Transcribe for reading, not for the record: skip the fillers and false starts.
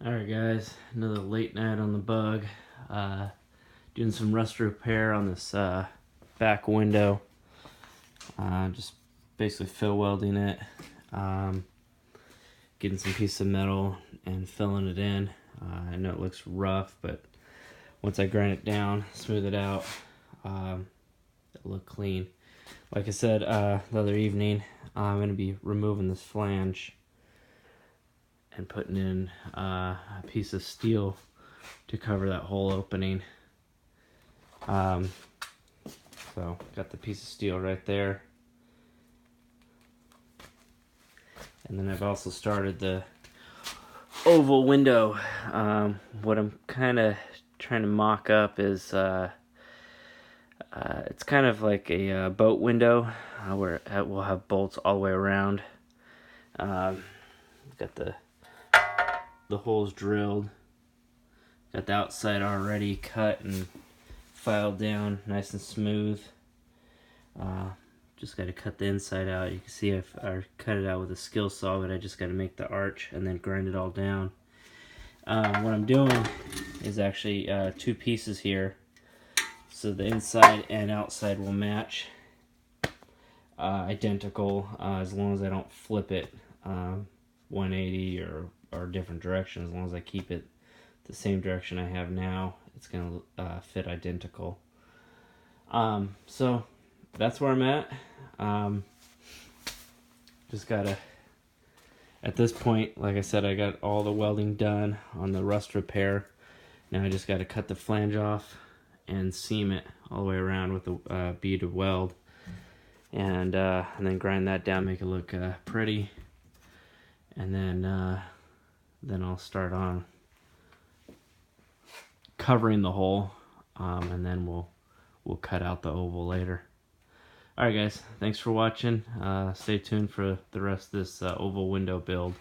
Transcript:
Alright guys, another late night on the bug. Doing some rust repair on this back window. Just basically fill welding it. Getting some piece of metal and filling it in. I know it looks rough, but once I grind it down, smooth it out, it'll look clean. Like I said the other evening, I'm going to be removing this flange and putting in a piece of steel to cover that whole opening. So got the piece of steel right there, and then I've also started the oval window. What I'm kind of trying to mock up is it's kind of like a boat window where we'll have bolts all the way around. Got the holes drilled, got the outside already cut and filed down nice and smooth. Just got to cut the inside out. You can see I cut it out with a skill saw, but I just got to make the arch and then grind it all down. What I'm doing is actually two pieces here, so the inside and outside will match, identical, as long as I don't flip it 180 or different direction. As long as I keep it the same direction I have now, it's gonna fit identical. So that's where I'm at. Just gotta, at this point, like I said, I got all the welding done on the rust repair. Now I just gotta cut the flange off and seam it all the way around with a bead weld, and then grind that down, make it look pretty, and then I'll start on covering the hole, and then we'll cut out the oval later. Alright guys, thanks for watching. Stay tuned for the rest of this oval window build.